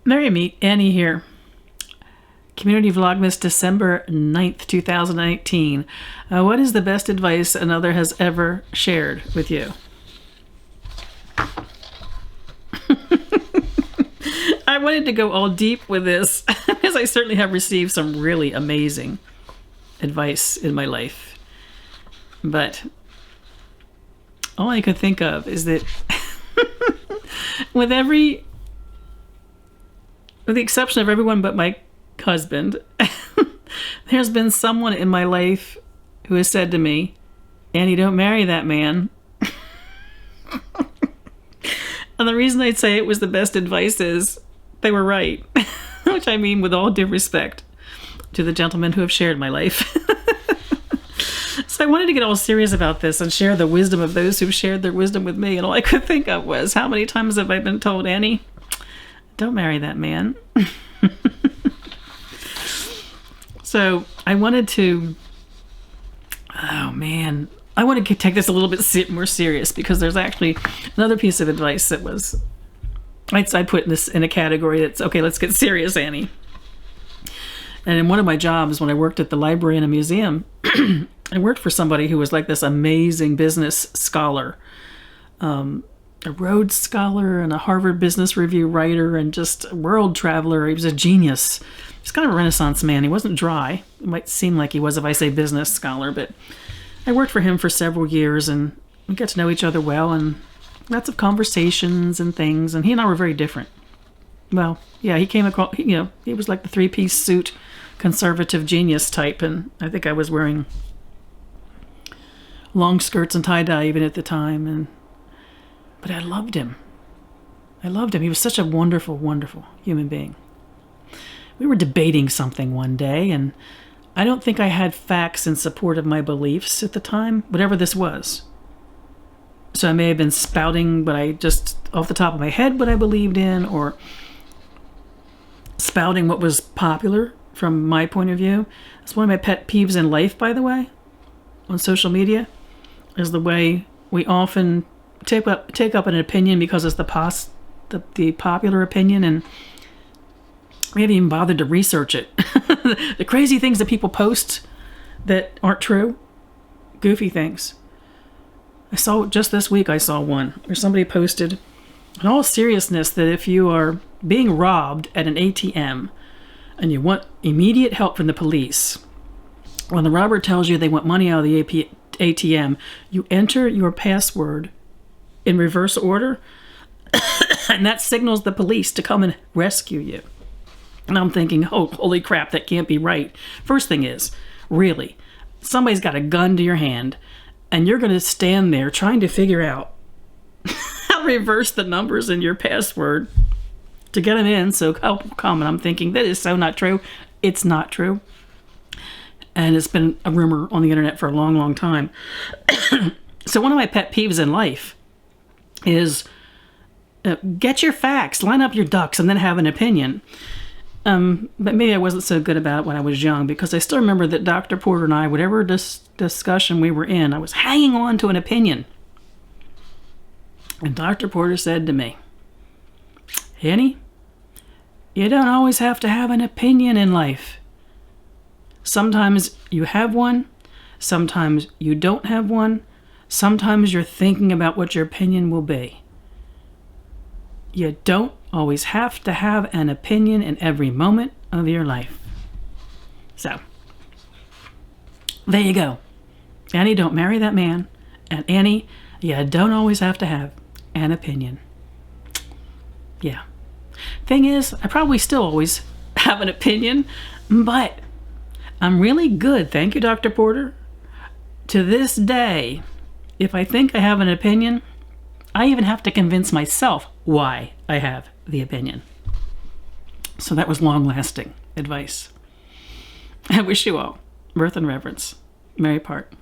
Merry meet Annie here. Community Vlogmas, December 9th, 2019. What is the best advice another has ever shared with you? I wanted to go all deep with this because I certainly have received some really amazing advice in my life. But all I could think of is that with the exception of everyone but my husband, there's been someone in my life who has said to me, "Annie, don't marry that man." And the reason I'd say it was the best advice is they were right. Which I mean with all due respect to the gentlemen who have shared my life. So I wanted to get all serious about this and share the wisdom of those who've shared their wisdom with me. And all I could think of was, how many times have I been told, "Annie, don't marry that man." So I wanted to, I want to take this a little bit more serious, because there's actually another piece of advice that was, I'd put this in a category that's, okay, let's get serious, Annie. And in one of my jobs, when I worked at the library and a museum, I worked for somebody who was like this amazing business scholar, a Rhodes Scholar and a Harvard Business Review writer and just a world traveler. He was a genius. He's kind of a Renaissance man. He wasn't dry. It might seem like he was if I say business scholar, but I worked for him for several years and we got to know each other well and lots of conversations and things. And he and I were very different. Well, yeah, he came across, he was like the three-piece suit conservative genius type, and I think I was wearing long skirts and tie-dye even at the time. But I loved him. I loved him. He was such a wonderful, wonderful human being. We were debating something one day, and I don't think I had facts in support of my beliefs at the time, whatever this was. So I may have been spouting what I just, off the top of my head, what I believed in, or spouting what was popular from my point of view. It's one of my pet peeves in life, by the way, on social media, is the way we often take up an opinion because it's the popular opinion, and we haven't even bothered to research it. The crazy things that people post that aren't true, goofy things. Just this week I saw one where somebody posted, in all seriousness, that if you are being robbed at an ATM and you want immediate help from the police, when the robber tells you they want money out of the ATM, you enter your password in reverse order, and that signals the police to come and rescue you. And I'm thinking, oh, holy crap, that can't be right. First thing is, really, somebody's got a gun to your hand, and you're going to stand there trying to figure out how to reverse the numbers in your password to get them in so help will come. And I'm thinking, that is so not true. It's not true. And it's been a rumor on the internet for a long, long time. So one of my pet peeves in life is get your facts, line up your ducks, and then have an opinion. But maybe I wasn't so good about it when I was young, because I still remember that Dr. Porter and I, whatever discussion we were in, I was hanging on to an opinion. And Dr. Porter said to me, "Annie, you don't always have to have an opinion in life. Sometimes you have one, sometimes you don't have one, sometimes you're thinking about what your opinion will be. You don't always have to have an opinion in every moment of your life." So, there you go. Annie, don't marry that man. And Annie, you don't always have to have an opinion. Yeah. Thing is, I probably still always have an opinion, but I'm really good, thank you, Dr. Porter. To this day, if I think I have an opinion, I even have to convince myself why I have the opinion. So that was long-lasting advice. I wish you all mirth and reverence. Merry part.